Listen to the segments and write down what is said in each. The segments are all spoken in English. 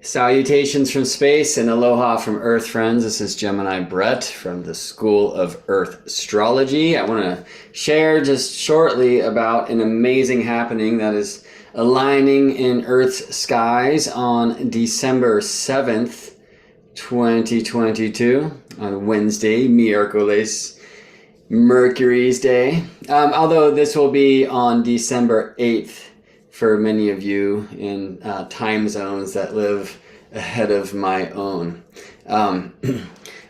Salutations from space and aloha from Earth, friends. This is Gemini Brett from the School of Earth Astrology. I want to share just shortly about an amazing happening that is aligning in Earth's skies on December 7th, 2022, on Wednesday, miércoles, Mercury's Day. Although this will be on December 8th for many of you in time zones that live ahead of my own.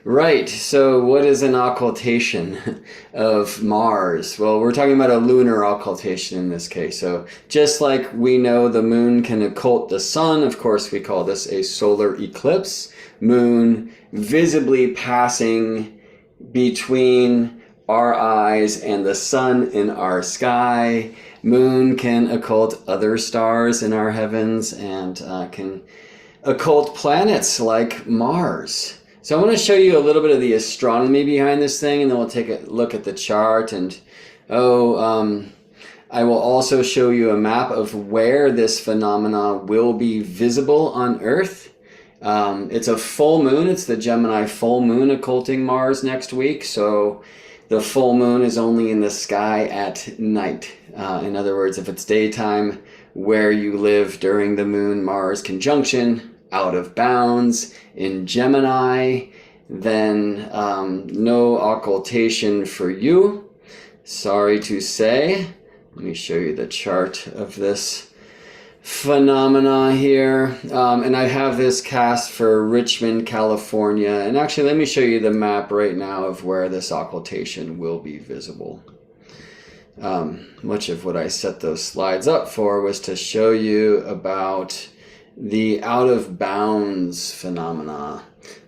Right, so what is an occultation of Mars? Well, we're talking about a lunar occultation in this case. So just like we know the moon can occult the sun, of course we call this a solar eclipse. Moon visibly passing between our eyes and the sun in our sky. Moon can occult other stars in our heavens and can occult planets like Mars. So I want to show you a little bit of the astronomy behind this thing, and then we'll take a look at the chart. And I will also show you a map of where this phenomena will be visible on Earth. It's a full moon. It's the Gemini full moon occulting Mars next week. So the full moon is only in the sky at night. In other words, if it's daytime where you live during the moon-Mars conjunction, out of bounds in Gemini, then no occultation for you. Sorry to say. Let me show you the chart of this phenomena here. And I have this cast for Richmond, California. And actually, let me show you the map right now of where this occultation will be visible. Much of what I set those slides up for was to show you about the out of bounds phenomena.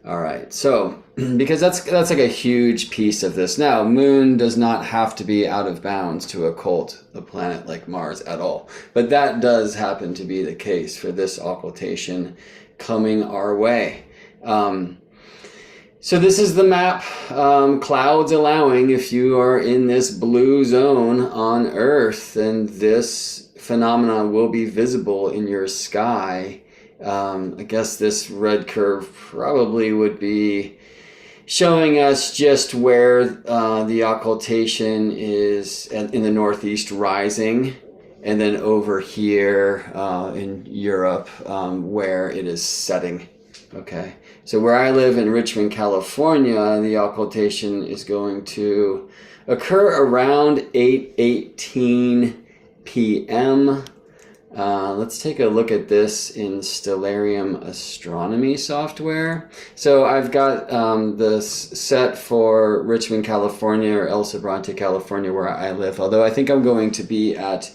All right, so because that's like a huge piece of this. Now, moon does not have to be out of bounds to occult a planet like Mars at all, but that does happen to be the case for this occultation coming our way. So this is the map, clouds allowing. If you are in this blue zone on Earth, then this phenomena will be visible in your sky. I guess this red curve probably would be showing us just where the occultation is in the northeast rising, and then over here in Europe where it is setting. Okay, so where I live in Richmond, California, the occultation is going to occur around 8:18 p.m. Let's take a look at this in Stellarium Astronomy software. So I've got this set for Richmond, California, or El Sobrante, California, where I live, although I think I'm going to be at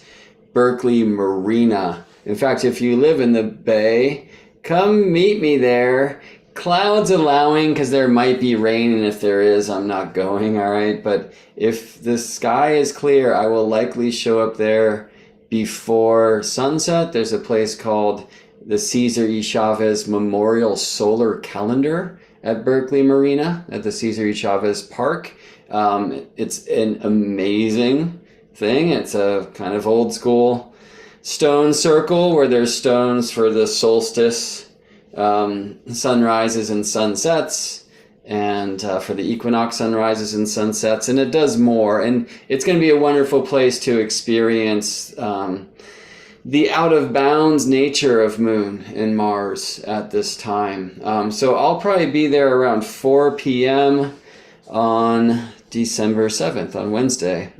Berkeley Marina. In fact, if you live in the Bay, come meet me there. Clouds allowing, because there might be rain, and if there is, I'm not going, all right? But if the sky is clear, I will likely show up there before sunset. There's a place called the Cesar E. Chavez Memorial Solar Calendar at Berkeley Marina, at the Cesar E. Chavez Park. It's an amazing thing. It's a kind of old school stone circle where there's stones for the solstice, sunrises and sunsets, and for the equinox sunrises and sunsets, and it does more. And it's going to be a wonderful place to experience the out of bounds nature of Moon and Mars at this time. So I'll probably be there around 4 p.m. on December 7th, on Wednesday,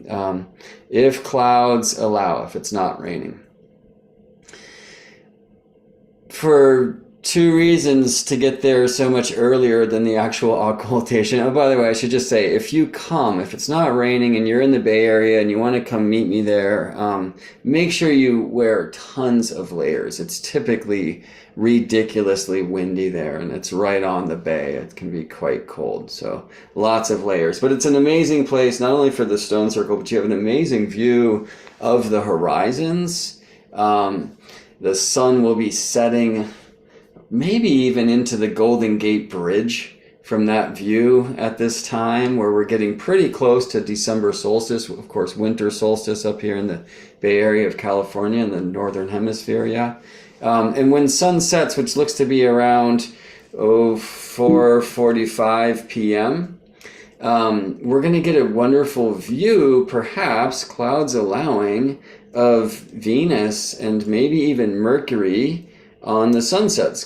if clouds allow, if it's not raining. For two reasons to get there so much earlier than the actual occultation. Oh, by the way, I should just say, if you come, if it's not raining and you're in the Bay Area and you want to come meet me there, make sure you wear tons of layers. It's typically ridiculously windy there, and it's right on the bay. It can be quite cold, so lots of layers. But it's an amazing place, not only for the stone circle, but you have an amazing view of the horizons. The sun will be setting maybe even into the Golden Gate Bridge from that view at this time, where we're getting pretty close to December solstice, of course, winter solstice up here in the Bay Area of California in the northern hemisphere, yeah. And when sun sets, which looks to be around 4:45 p.m., we're going to get a wonderful view, perhaps, clouds allowing, of Venus and maybe even Mercury on the sunset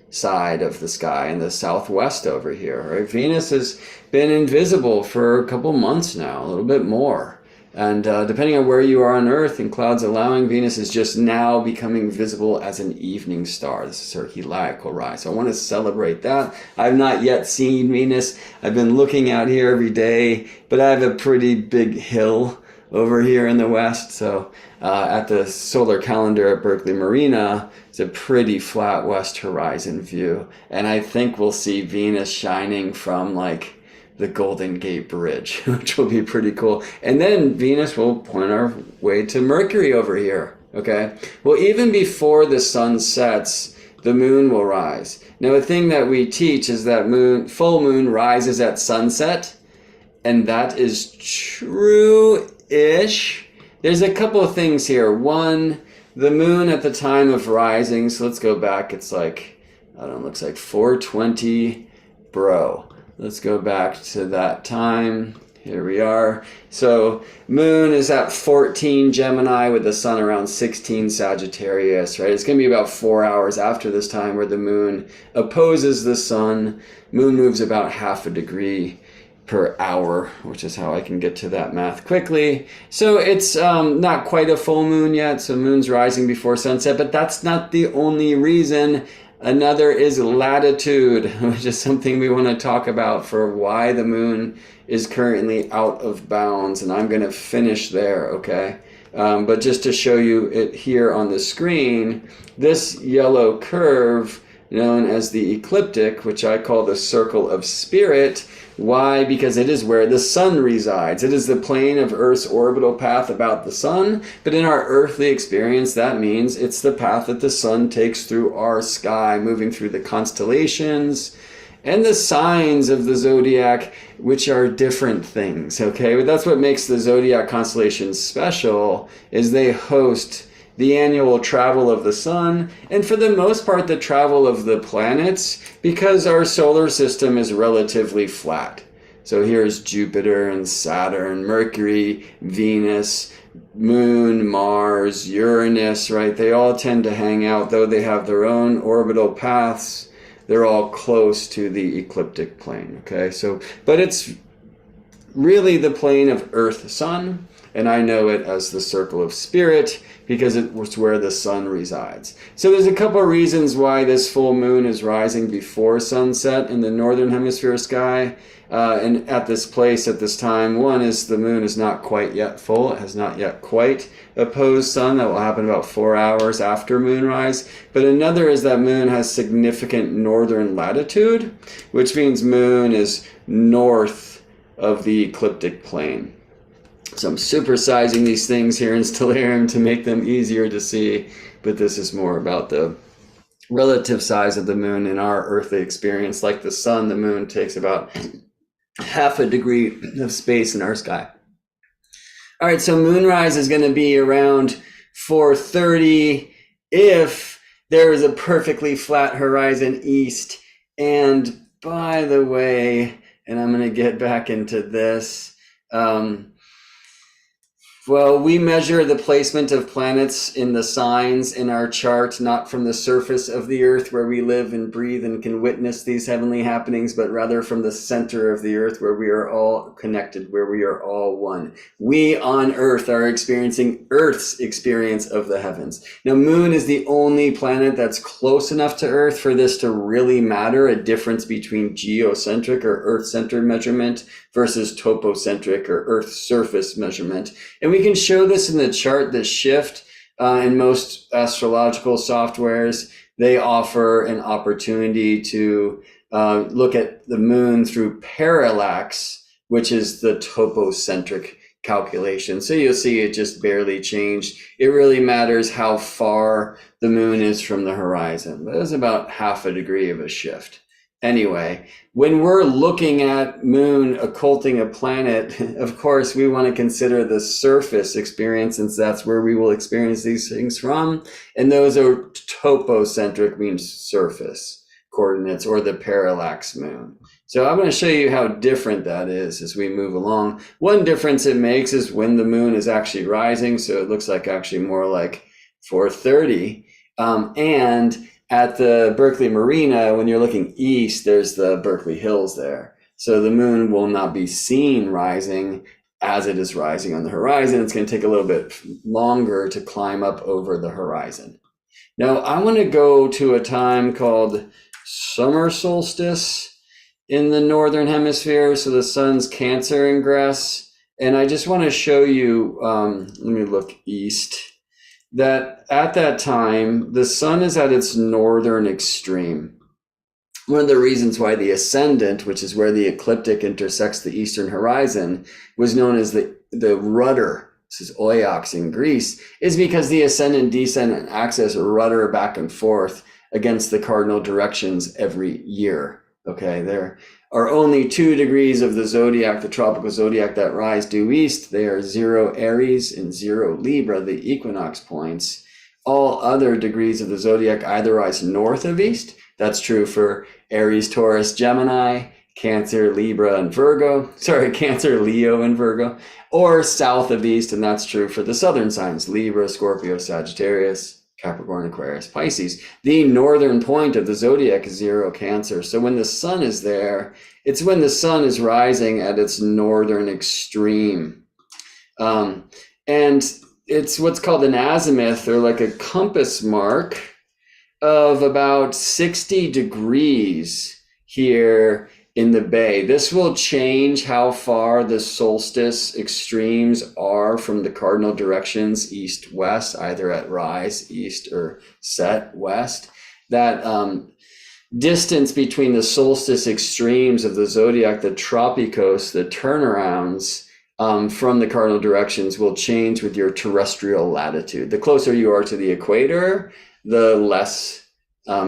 side of the sky in the southwest over here. Right? Venus has been invisible for a couple months now, a little bit more. And depending on where you are on Earth and clouds allowing, Venus is just now becoming visible as an evening star. This is her heliacal rise. So I want to celebrate that. I've not yet seen Venus. I've been looking out here every day, but I have a pretty big hill over here in the west. So at the solar calendar at Berkeley Marina, it's a pretty flat west horizon view. And I think we'll see Venus shining from like the Golden Gate Bridge, which will be pretty cool. And then Venus will point our way to Mercury over here, okay? Well, even before the sun sets, the moon will rise. Now, a thing that we teach is that full moon rises at sunset, and that is true-ish. There's a couple of things here. One, the moon at the time of rising, so let's go back, it's like, I don't know, looks like 4:20, bro. Let's go back to that time. Here we are. So moon is at 14 Gemini with the sun around 16 Sagittarius, right? It's going to be about 4 hours after this time where the moon opposes the sun. Moon moves about half a degree per hour, which is how I can get to that math quickly. So it's not quite a full moon yet. So moon's rising before sunset, but that's not the only reason. Another is latitude, which is something we want to talk about for why the moon is currently out of bounds. And I'm going to finish there, okay? But just to show you it here on the screen, this yellow curve known as the ecliptic, which I call the circle of spirit. Why? Because it is where the sun resides. It is the plane of Earth's orbital path about the sun, but in our earthly experience, that means it's the path that the sun takes through our sky, moving through the constellations and the signs of the zodiac, which are different things, okay? But that's what makes the zodiac constellations special, is they host the annual travel of the sun, and for the most part, the travel of the planets, because our solar system is relatively flat. So here's Jupiter and Saturn, Mercury, Venus, Moon, Mars, Uranus, right? They all tend to hang out, though they have their own orbital paths. They're all close to the ecliptic plane, okay? So, but it's really the plane of Earth-Sun, and I know it as the circle of spirit, because it's where the sun resides. So there's a couple of reasons why this full moon is rising before sunset in the northern hemisphere sky and at this place at this time. One is the moon is not quite yet full. It has not yet quite opposed sun. That will happen about 4 hours after moonrise. But another is that moon has significant northern latitude, which means moon is north of the ecliptic plane. So I'm supersizing these things here in Stellarium to make them easier to see, but this is more about the relative size of the moon in our earthly experience. Like the sun, the moon takes about half a degree of space in our sky. All right, so moonrise is going to be around 4:30 if there is a perfectly flat horizon east. And by the way, and I'm going to get back into this, well, we measure the placement of planets in the signs in our chart, not from the surface of the earth where we live and breathe and can witness these heavenly happenings, but rather from the center of the earth where we are all connected, where we are all one. We on earth are experiencing Earth's experience of the heavens. Now, moon is the only planet that's close enough to Earth for this to really matter, a difference between geocentric or earth-centered measurement versus topocentric or earth surface measurement. And we can show this in the chart, the shift in most astrological softwares. They offer an opportunity to look at the moon through parallax, which is the topocentric calculation. So you'll see it just barely changed. It really matters how far the moon is from the horizon, but it's about half a degree of a shift. Anyway, when we're looking at moon occulting a planet, of course, we want to consider the surface experience, since that's where we will experience these things from. And those are topocentric, means surface coordinates, or the parallax moon. So I'm going to show you how different that is as we move along. One difference it makes is when the moon is actually rising. So it looks like actually more like 4:30. And at the Berkeley Marina, when you're looking east, there's the Berkeley Hills there. So the moon will not be seen rising as it is rising on the horizon. It's going to take a little bit longer to climb up over the horizon. Now, I want to go to a time called summer solstice in the northern hemisphere. So the sun's Cancer ingress. And I just want to show you, let me look east, that at that time, the sun is at its northern extreme. One of the reasons why the ascendant, which is where the ecliptic intersects the eastern horizon, was known as the rudder, this is Oiox in Greece, is because the ascendant descendant axis rudder back and forth against the cardinal directions every year. Okay, there are only 2 degrees of the zodiac, the tropical zodiac, that rise due east. They are 0 Aries and 0 Libra, the equinox points. All other degrees of the zodiac either rise north of east. That's true for Aries, Taurus, Gemini, Cancer, Libra, and Virgo. Sorry, Cancer, Leo, and Virgo. Or south of east, and that's true for the southern signs, Libra, Scorpio, Sagittarius, Capricorn, Aquarius, Pisces. The northern point of the zodiac is 0 Cancer. So when the sun is there, it's when the sun is rising at its northern extreme. And it's what's called an azimuth, or like a compass mark of about 60 degrees here in the bay. This will change how far the solstice extremes are from the cardinal directions east-west, either at rise east or set west. That distance between the solstice extremes of the zodiac, the tropicos, the turnarounds from the cardinal directions, will change with your terrestrial latitude. The closer you are to the equator, the less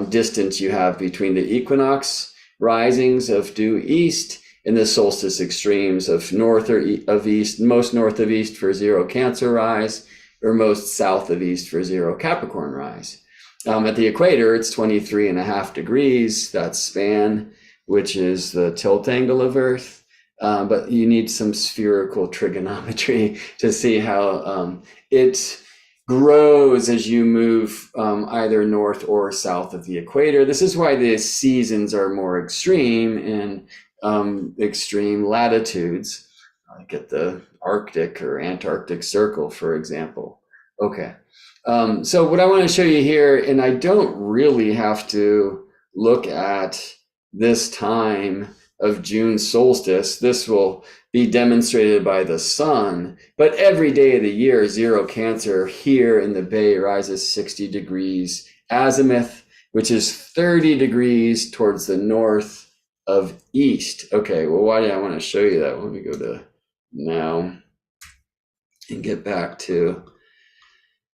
distance you have between the equinox risings of due east and the solstice extremes of north or of east, most north of east for 0 Cancer rise, or most south of east for 0 Capricorn rise. At the equator, it's 23.5 degrees, that span, which is the tilt angle of Earth. But you need some spherical trigonometry to see how it grows as you move either north or south of the equator. This is why the seasons are more extreme in extreme latitudes, like at the Arctic or Antarctic Circle, for example. Okay, so what I want to show you here, and I don't really have to look at this time of June solstice. This will be demonstrated by the sun, but every day of the year, 0 Cancer here in the bay rises 60 degrees azimuth, which is 30 degrees towards the north of east. Okay, well, why do I want to show you that? Let me go to now and get back to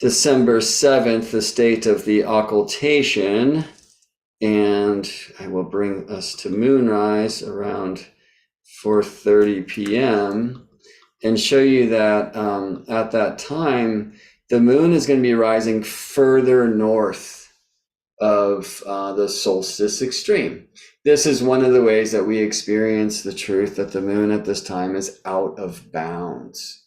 December 7th, the state of the occultation. And I will bring us to moonrise around 4:30 p.m. and show you that at that time, the moon is going to be rising further north of the solstice extreme. This is one of the ways that we experience the truth that the moon at this time is out of bounds.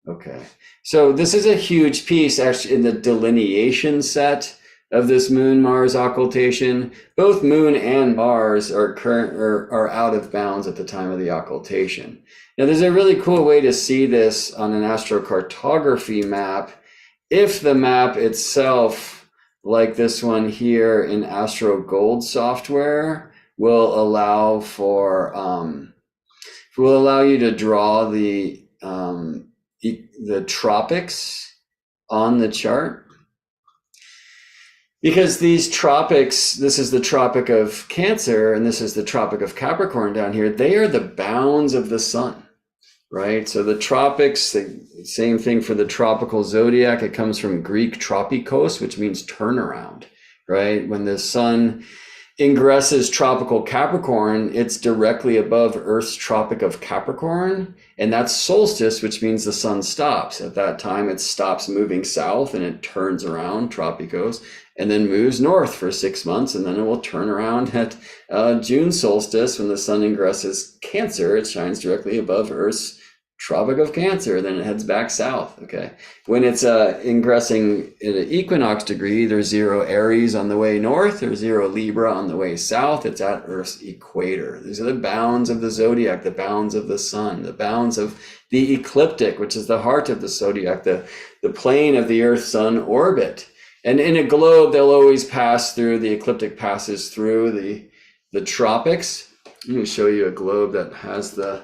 Okay, so this is a huge piece actually in the delineation set of this Moon-Mars occultation. Both Moon and Mars are out of bounds at the time of the occultation. Now, there's a really cool way to see this on an astrocartography map. If the map itself, like this one here in AstroGold software, will allow you to draw the tropics on the chart. Because these tropics, this is the Tropic of Cancer and this is the Tropic of Capricorn down here, they are the bounds of the sun, right? So the tropics, the same thing for the tropical zodiac, it comes from Greek tropikos, which means turnaround, right? When the sun ingresses tropical Capricorn, it's directly above Earth's Tropic of Capricorn. And that's solstice, which means the sun stops. At that time, it stops moving south and it turns around, tropicos, and then moves north for 6 months. And then it will turn around at June solstice when the sun ingresses Cancer. It shines directly above Earth's Tropic of Cancer, then it heads back south. Okay. When it's ingressing in an equinox degree, there's 0 Aries on the way north, there's 0 Libra on the way south. It's at Earth's equator. These are the bounds of the zodiac, the bounds of the sun, the bounds of the ecliptic, which is the heart of the zodiac, the plane of the Earth-Sun orbit. And in a globe, they'll always pass through, the ecliptic passes through the tropics. Let me show you a globe that has the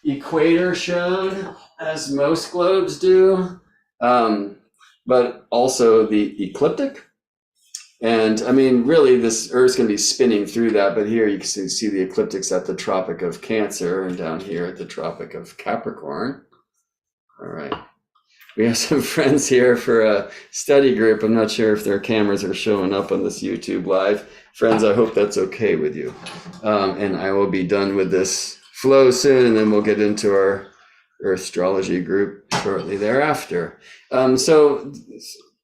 equator shown, as most globes do, but also the ecliptic. And I mean, really, this Earth's going to be spinning through that, but here you can see the ecliptics at the Tropic of Cancer and down here at the Tropic of Capricorn. All right. We have some friends here for a study group. I'm not sure if their cameras are showing up on this YouTube live. Friends, I hope that's okay with you. And I will be done with this flow soon, and then we'll get into our Earth astrology group shortly thereafter. So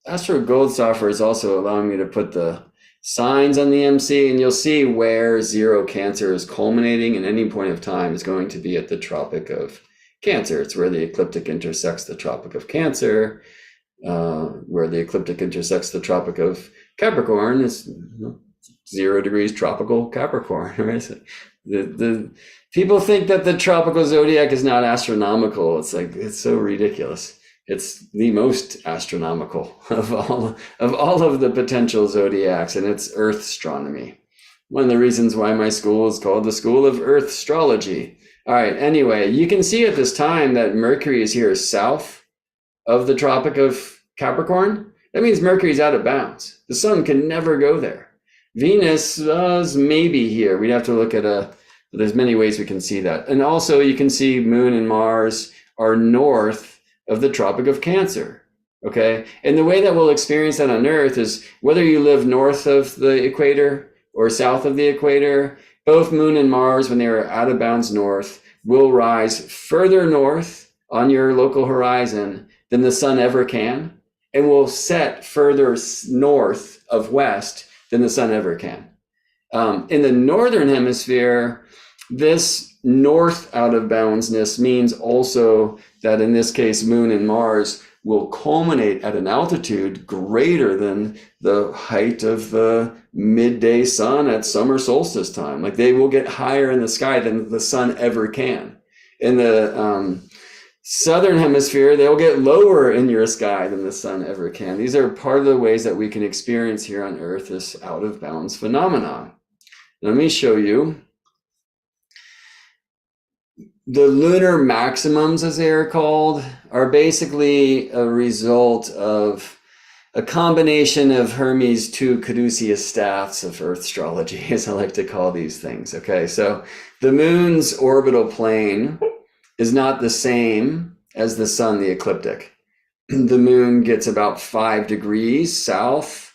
Astro Gold software is also allowing me to put the signs on the MC, and you'll see where 0 Cancer is culminating at any point of time is going to be at the Tropic of Cancer. It's where the ecliptic intersects the Tropic of Cancer, where the ecliptic intersects the Tropic of Capricorn is 0 degrees tropical Capricorn, right? So the people think that the tropical zodiac is not astronomical. It's like, it's so ridiculous. It's the most astronomical of all of the potential zodiacs, and it's Earth astronomy. One of the reasons why my school is called the School of Earth Astrology. All right, anyway, you can see at this time that Mercury is here south of the Tropic of Capricorn. That means Mercury's out of bounds. The sun can never go there. Venus is maybe here. We'd have to look at there's many ways we can see that. And also you can see Moon and Mars are north of the Tropic of Cancer, okay? And the way that we'll experience that on Earth is whether you live north of the equator or south of the equator, both Moon and Mars, when they are out of bounds north, will rise further north on your local horizon than the sun ever can, and will set further north of west than the sun ever can. In the northern hemisphere, this north out of boundsness means also that in this case, Moon and Mars will culminate at an altitude greater than the height of the midday sun at summer solstice time. Like, they will get higher in the sky than the sun ever can. In the southern hemisphere, they'll get lower in your sky than the sun ever can. These are part of the ways that we can experience here on Earth this out of bounds phenomenon. Let me show you. The lunar maximums, as they are called, are basically a result of a combination of Hermes' 2 caduceus staffs of Earth astrology, as I like to call these things. Okay, so the moon's orbital plane is not the same as the sun, the ecliptic. The moon gets about 5 degrees south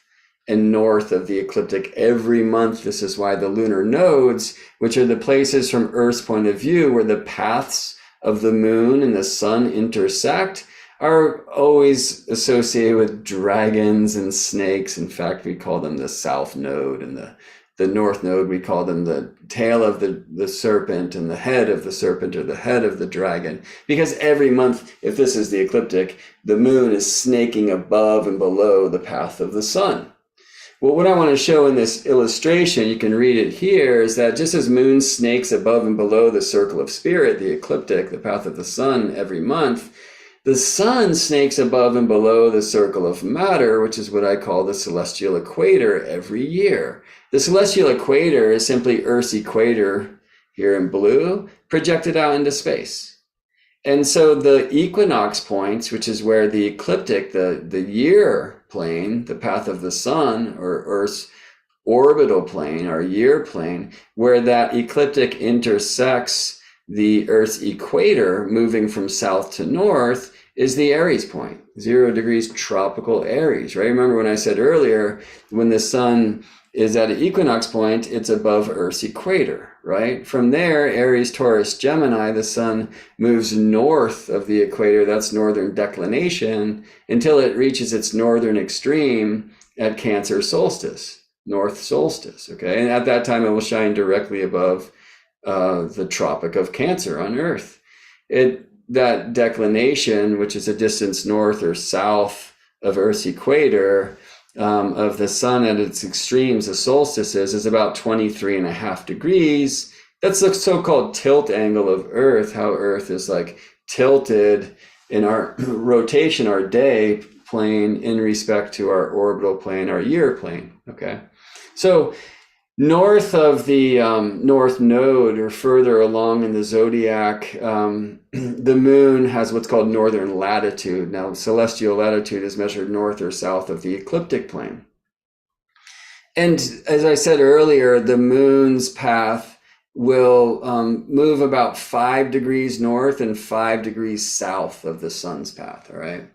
and north of the ecliptic every month. This is why the lunar nodes, which are the places from Earth's point of view where the paths of the moon and the sun intersect, are always associated with dragons and snakes. In fact, we call them the south node, and the north node, we call them the tail of the serpent and the head of the serpent, or the head of the dragon. Because every month, if this is the ecliptic, the moon is snaking above and below the path of the sun. Well, what I want to show in this illustration, you can read it here, is that just as moon snakes above and below the circle of spirit, the ecliptic, the path of the sun, every month, the sun snakes above and below the circle of matter, which is what I call the celestial equator, every year. The celestial equator is simply Earth's equator, here in blue, projected out into space. And so the equinox points, which is where the ecliptic, the year plane, the path of the sun, or Earth's orbital plane, or year plane, where that ecliptic intersects the Earth's equator, moving from south to north, is the Aries point, 0 degrees tropical Aries, right? Remember when I said earlier, when the sun is at an equinox point, it's above Earth's equator, right? From there, Aries, Taurus, Gemini, the sun moves north of the equator, that's northern declination, until it reaches its northern extreme at Cancer solstice, north solstice, okay? And at that time, it will shine directly above the Tropic of Cancer on Earth. That declination, which is a distance north or south of Earth's equator, of the sun at its extremes, the solstices, is about 23.5 degrees. That's the so-called tilt angle of Earth, how Earth is like tilted in our rotation, our day plane, in respect to our orbital plane, our year plane, okay? So north of the North Node, or further along in the zodiac, the moon has what's called northern latitude. Now, celestial latitude is measured north or south of the ecliptic plane. And as I said earlier, the moon's path will move about 5 degrees north and 5 degrees south of the sun's path, all right?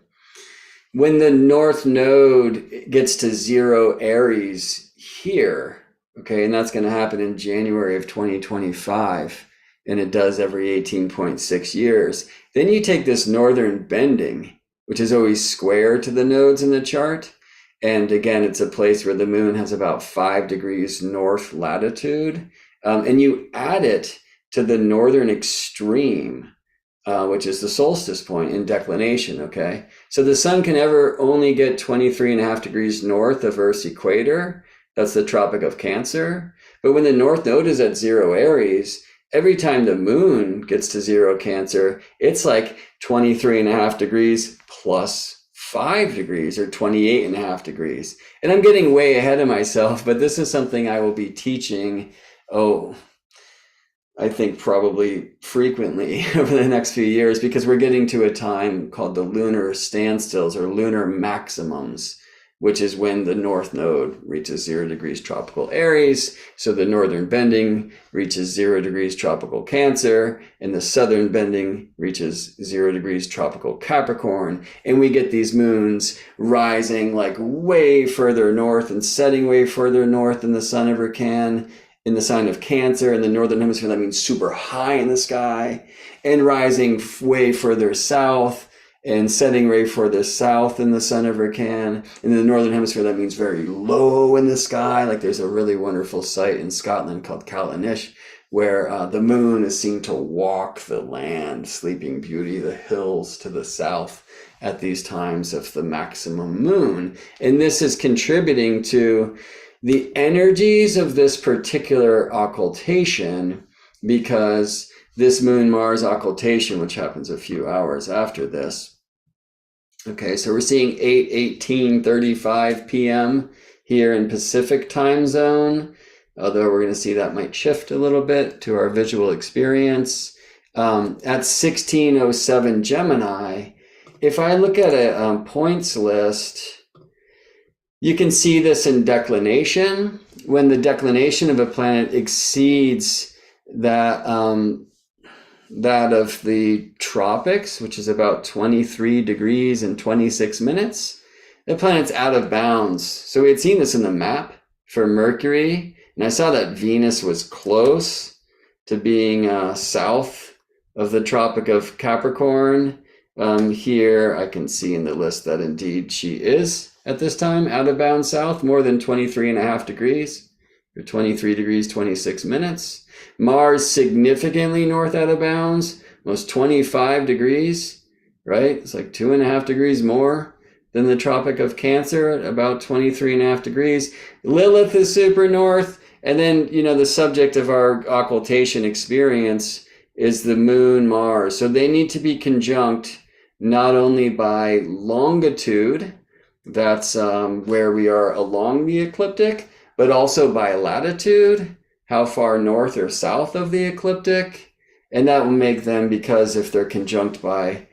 When the North Node gets to 0 Aries here, okay, and that's going to happen in January of 2025, and it does every 18.6 years. Then you take this northern bending, which is always square to the nodes in the chart. And again, it's a place where the moon has about 5 degrees north latitude. And you add it to the northern extreme, which is the solstice point in declination, okay? So the sun can ever only get 23.5 degrees north of Earth's equator. That's the Tropic of Cancer. But when the North Node is at 0 Aries, every time the moon gets to 0 Cancer, it's like 23.5 degrees plus 5 degrees, or 28.5 degrees. And I'm getting way ahead of myself, but this is something I will be teaching, I think probably frequently over the next few years, because we're getting to a time called the lunar standstills, or lunar maximums, which is when the North Node reaches 0 degrees tropical Aries. So the northern bending reaches 0 degrees tropical Cancer, and the southern bending reaches 0 degrees tropical Capricorn. And we get these moons rising like way further north and setting way further north than the sun ever can in the sign of Cancer. In the northern hemisphere, that means super high in the sky, and rising way further south and setting way further south than the sun ever can. In the northern hemisphere, that means very low in the sky. Like there's a really wonderful site in Scotland called Callanish, where the moon is seen to walk the land, Sleeping Beauty, the hills to the south at these times of the maximum moon. And this is contributing to the energies of this particular occultation, because this Moon-Mars occultation, which happens a few hours after this, okay, so we're seeing 8:18:35 p.m. here in Pacific time zone, although we're going to see that might shift a little bit to our visual experience. At 16:07 Gemini, if I look at a points list, you can see this in declination. When the declination of a planet exceeds that of the tropics, which is about 23 degrees and 26 minutes, the planet's out of bounds. So we had seen this in the map for Mercury, and I saw that Venus was close to being south of the Tropic of Capricorn. Here I can see in the list that indeed she is at this time out of bounds south, more than 23.5 degrees, or 23 degrees 26 minutes. Mars significantly north out of bounds, almost 25 degrees, right? It's like 2.5 degrees more than the Tropic of Cancer, at about 23.5 degrees. Lilith is super north. And then, the subject of our occultation experience is the moon Mars. So they need to be conjunct not only by longitude, that's where we are along the ecliptic, but also by latitude, how far north or south of the ecliptic. And that will make them, because if they're conjunct by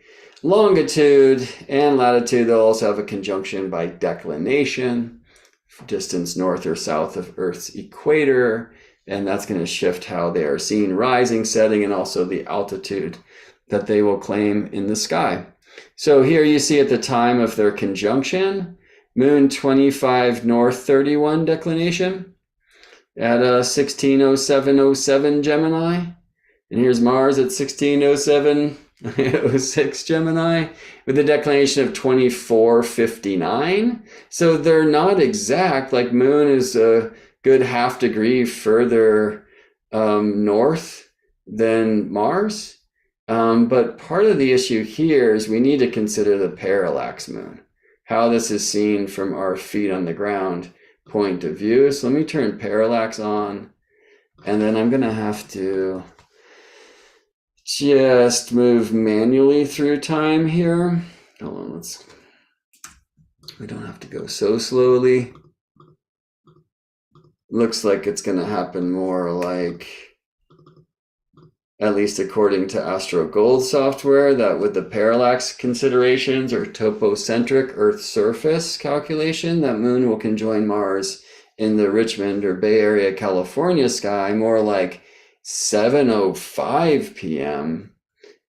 longitude and latitude, they'll also have a conjunction by declination, distance north or south of Earth's equator. And that's going to shift how they are seen rising, setting, and also the altitude that they will claim in the sky. So here you see at the time of their conjunction, Moon 25 north 31 declination. at 160707 Gemini. And here's Mars at 160706 Gemini with a declination of 2459. So they're not exact. Like Moon is a good half degree further north than Mars. But part of the issue here is we need to consider the parallax Moon, how this is seen from our feet on the ground point of view. So let me turn parallax on, and then I'm going to have to just move manually through time here. Hold on, we don't have to go so slowly. Looks like it's going to happen more like, at least according to Astro Gold software, that with the parallax considerations or topocentric Earth surface calculation, that Moon will conjoin Mars in the Richmond or Bay Area, California sky more like 7:05 p.m.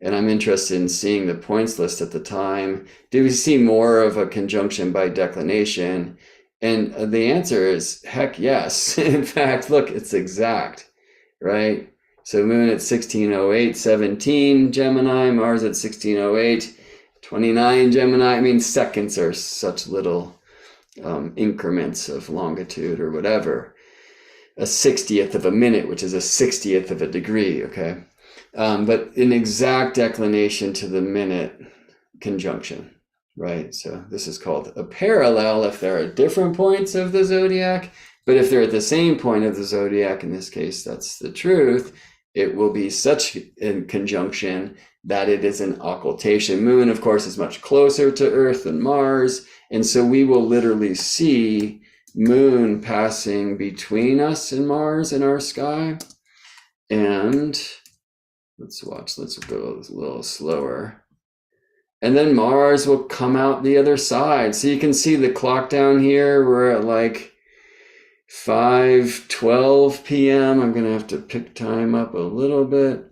And I'm interested in seeing the points list at the time. Do we see more of a conjunction by declination? And the answer is heck yes. In fact, look, it's exact, right? So Moon at 1608:17 Gemini, Mars at 1608:29 Gemini. I mean, seconds are such little increments of longitude or whatever. A 60th of a minute, which is a 60th of a degree, okay? But an exact declination to the minute conjunction, right? So this is called a parallel if there are different points of the zodiac, but if they're at the same point of the zodiac, in this case, that's the truth, it will be such in conjunction that it is an occultation. Moon, of course, is much closer to Earth than Mars, and so we will literally see Moon passing between us and Mars in our sky. And let's go a little slower. And then Mars will come out the other side. So you can see the clock down here. We're at like 5:12 p.m. I'm going to have to pick time up a little bit.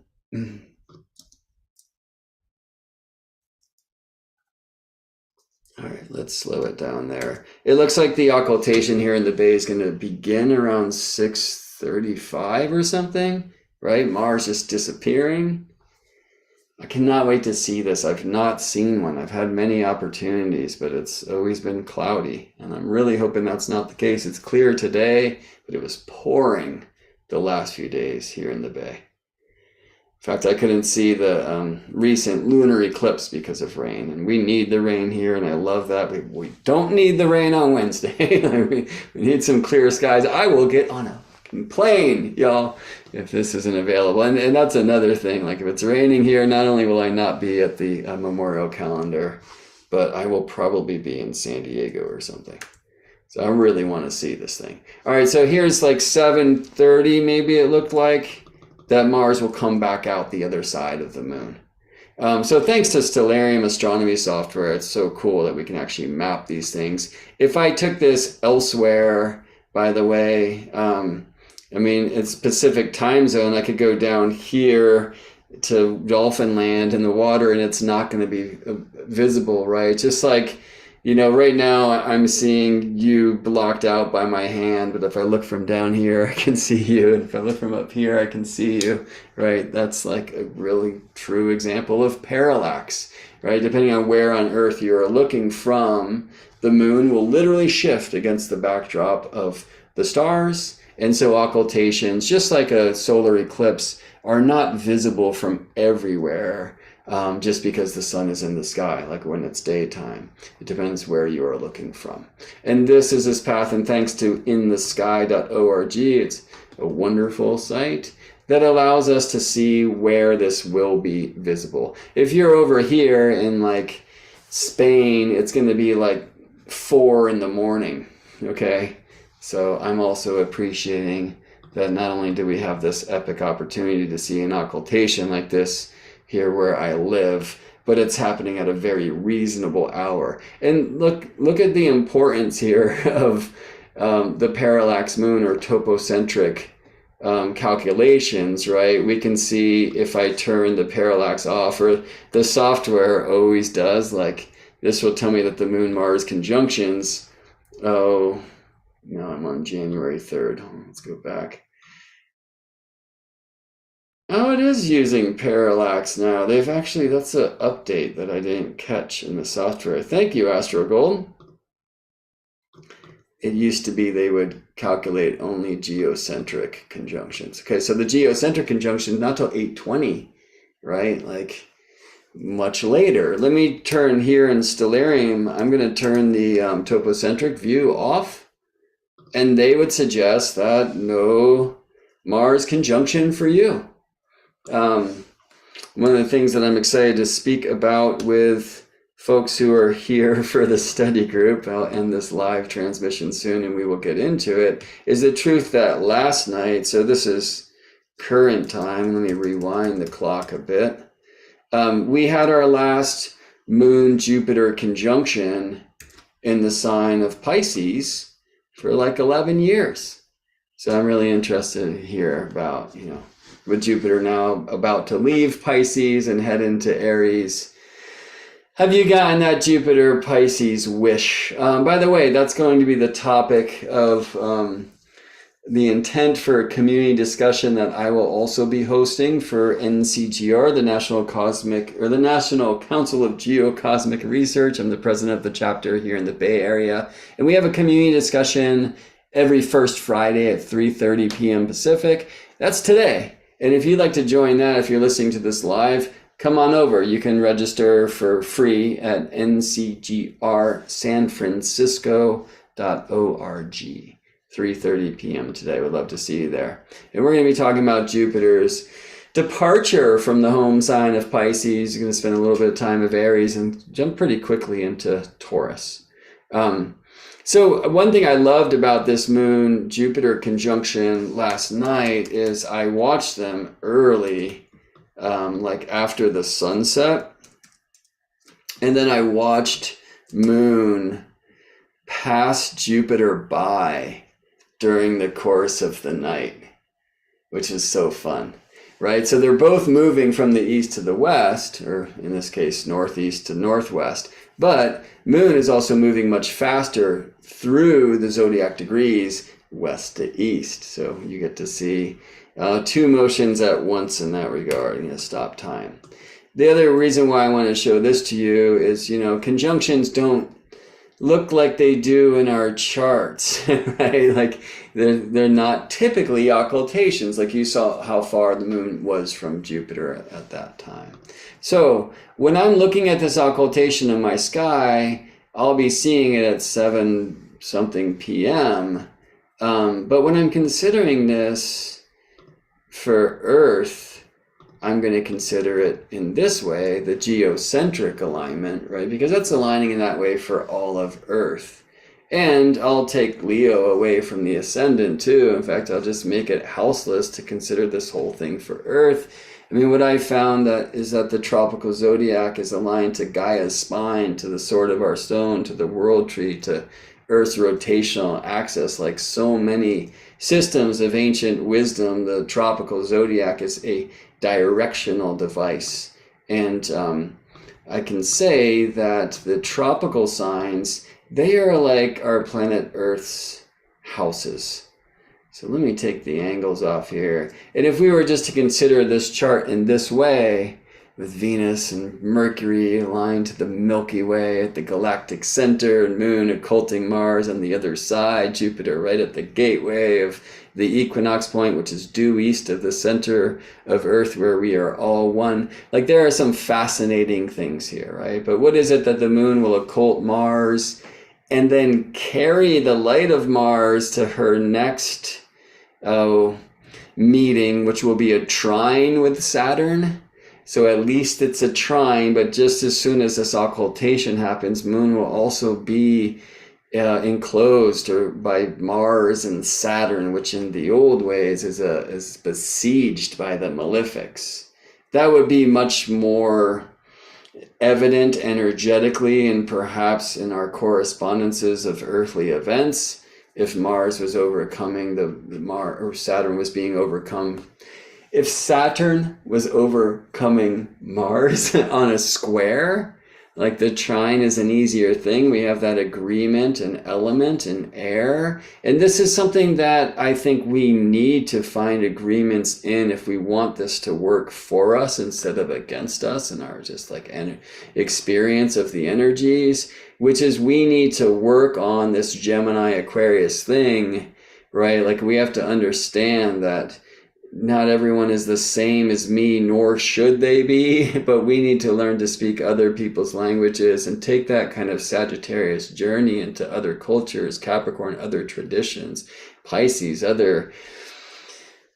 All right, let's slow it down there. It looks like the occultation here in the bay is going to begin around 6:35 or something, right? Mars just disappearing. I cannot wait to see this. I've not seen one. I've had many opportunities, but it's always been cloudy. And I'm really hoping that's not the case. It's clear today, but it was pouring the last few days here in the bay. In fact, I couldn't see the recent lunar eclipse because of rain, and we need the rain here, and I love that. We don't need the rain on Wednesday. we need some clear skies. I will get on a plane, y'all, if this isn't available. And that's another thing. Like, if it's raining here, not only will I not be at the memorial calendar, but I will probably be in San Diego or something. So I really want to see this thing. All right, so here's like 7:30, maybe it looked like, that Mars will come back out the other side of the moon. So thanks to Stellarium astronomy software, it's so cool that we can actually map these things. If I took this elsewhere, by the way, I mean, it's Pacific time zone, I could go down here to Dolphin Land in the water and it's not going to be visible, right? Just like, you know, right now I'm seeing you blocked out by my hand, but if I look from down here, I can see you. And if I look from up here, I can see you, right? That's like a really true example of parallax, right? Depending on where on Earth you're looking from, the moon will literally shift against the backdrop of the stars. And so occultations, just like a solar eclipse, are not visible from everywhere. Just because the sun is in the sky, like when it's daytime. It depends where you are looking from. And this is this path, and thanks to inthesky.org, it's a wonderful site that allows us to see where this will be visible. If you're over here in like Spain, it's going to be like 4 in the morning, okay? So I'm also appreciating that not only do we have this epic opportunity to see an occultation like this here where I live, but it's happening at a very reasonable hour. And look at the importance here of the parallax moon or topocentric calculations, right? We can see if I turn the parallax off, or the software always does, like this will tell me that the moon Mars conjunctions, Now I'm on January 3rd. Let's go back. Oh, it is using parallax now. They've actually, that's an update that I didn't catch in the software. Thank you, AstroGold. It used to be they would calculate only geocentric conjunctions. Okay, so the geocentric conjunction, not till 820, right? Like much later. Let me turn here in Stellarium, I'm going to turn the topocentric view off. And they would suggest that no Mars conjunction for you. One of the things that I'm excited to speak about with folks who are here for the study group, I'll end this live transmission soon and we will get into it, is the truth that last night, so this is current time, let me rewind the clock a bit. We had our last Moon-Jupiter conjunction in the sign of Pisces for like 11 years. So I'm really interested to hear about, with Jupiter now about to leave Pisces and head into Aries. Have you gotten that Jupiter Pisces wish? By the way, that's going to be the topic of the intent for a community discussion that I will also be hosting for NCGR, the National Council of Geocosmic Research. I'm the president of the chapter here in the Bay Area. And we have a community discussion every first Friday at 3:30 p.m. Pacific. That's today. And if you'd like to join that, if you're listening to this live, come on over. You can register for free at ncgrsanfrancisco.org. 3:30 p.m. today. We'd love to see you there. And we're going to be talking about Jupiter's departure from the home sign of Pisces. You're going to spend a little bit of time of Aries and jump pretty quickly into Taurus. So one thing I loved about this Moon-Jupiter conjunction last night is I watched them early, like after the sunset. And then I watched Moon pass Jupiter by during the course of the night, which is so fun, right? So they're both moving from the east to the west, or in this case, northeast to northwest. But Moon is also moving much faster through the zodiac degrees, west to east. So you get to see two motions at once in that regard. I'm going to stop time. The other reason why I want to show this to you is, conjunctions don't look like they do in our charts, right? Like they're not typically occultations, like you saw how far the Moon was from Jupiter at that time. So when I'm looking at this occultation in my sky, I'll be seeing it at 7-something p.m. But when I'm considering this for Earth, I'm going to consider it in this way, the geocentric alignment, right? Because that's aligning in that way for all of Earth. And I'll take Leo away from the ascendant too. In fact, I'll just make it houseless to consider this whole thing for Earth. I mean, what I found is that the tropical zodiac is aligned to Gaia's spine, to the sword of our stone, to the world tree, to Earth's rotational axis. Like so many systems of ancient wisdom, the tropical zodiac is a directional device. And I can say that the tropical signs, they are like our planet Earth's houses. So let me take the angles off here. And if we were just to consider this chart in this way, with Venus and Mercury aligned to the Milky Way at the galactic center, and Moon occulting Mars on the other side, Jupiter right at the gateway of the equinox point, which is due east of the center of Earth, where we are all one. Like there are some fascinating things here, right? But what is it that the Moon will occult Mars and then carry the light of Mars to her next meeting, which will be a trine with Saturn? So at least it's a trine, but just as soon as this occultation happens, Moon will also be enclosed by Mars and Saturn, which in the old ways is besieged by the malefics. That would be much more evident energetically and perhaps in our correspondences of earthly events if Mars was overcoming or Saturn was being overcome. If Saturn was overcoming Mars on a square, Like the trine is an easier thing. We have that agreement and element and air. And this is something that I think we need to find agreements in if we want this to work for us instead of against us in our just like experience of the energies, which is we need to work on this Gemini Aquarius thing, right? Like we have to understand that not everyone is the same as me, nor should they be, but we need to learn to speak other people's languages and take that kind of Sagittarius journey into other cultures, Capricorn, other traditions, Pisces, other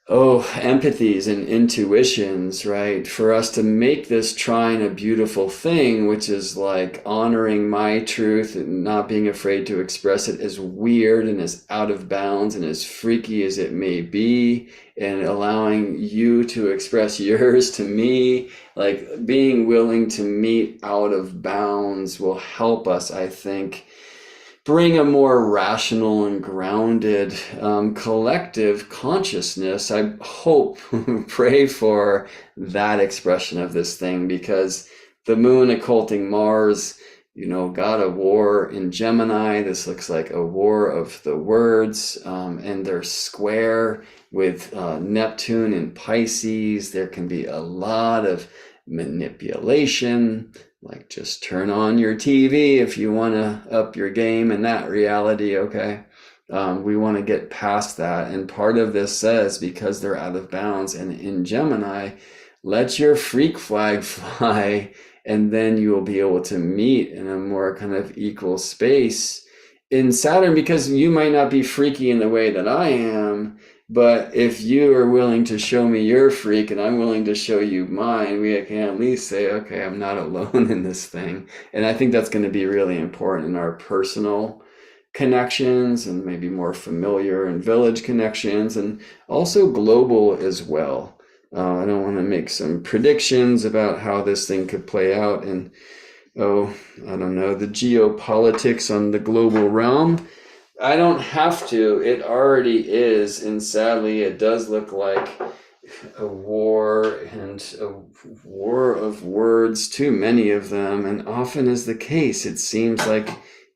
empathies and intuitions, right? For us to make this trine a beautiful thing, which is like honoring my truth and not being afraid to express it, as weird and as out of bounds and as freaky as it may be, and allowing you to express yours to me. Like being willing to meet out of bounds will help us, I think, bring a more rational and grounded collective consciousness. I hope, pray for that expression of this thing, because the moon occulting Mars, got a war in Gemini. This looks like a war of the words, and they're square with Neptune in Pisces. There can be a lot of manipulation. Like just turn on your TV if you want to up your game in that reality, okay? We want to get past that. And part of this says, because they're out of bounds and in Gemini, let your freak flag fly, and then you will be able to meet in a more kind of equal space in Saturn, because you might not be freaky in the way that I am. But if you are willing to show me your freak and I'm willing to show you mine, we can at least say, okay, I'm not alone in this thing. And I think that's going to be really important in our personal connections and maybe more familiar and village connections, and also global as well. I don't want to make some predictions about how this thing could play out in, I don't know, the geopolitics on the global realm. I don't have to. It already is. And sadly, it does look like a war, and a war of words, too many of them. And often is the case, it seems like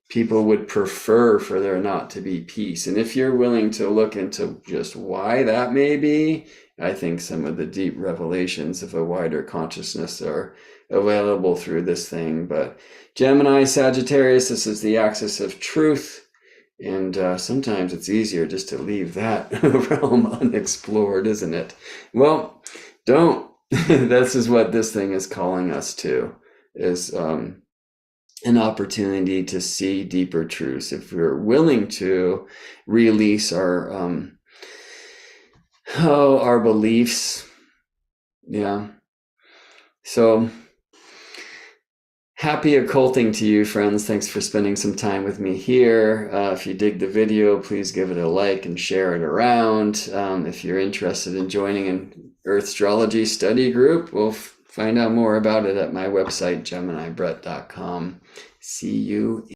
people would prefer for there not to be peace. And if you're willing to look into just why that may be, I think some of the deep revelations of a wider consciousness are available through this thing. But Gemini, Sagittarius, this is the axis of truth. And sometimes it's easier just to leave that realm unexplored, isn't it? Well, don't. This is what this thing is calling us to, is an opportunity to see deeper truths. If we're willing to release our beliefs. Yeah. So happy occulting to you, friends. Thanks for spending some time with me here. If you dig the video, please give it a like and share it around. If you're interested in joining an Earth Astrology study group, we'll find out more about it at my website, GeminiBrett.com. See you.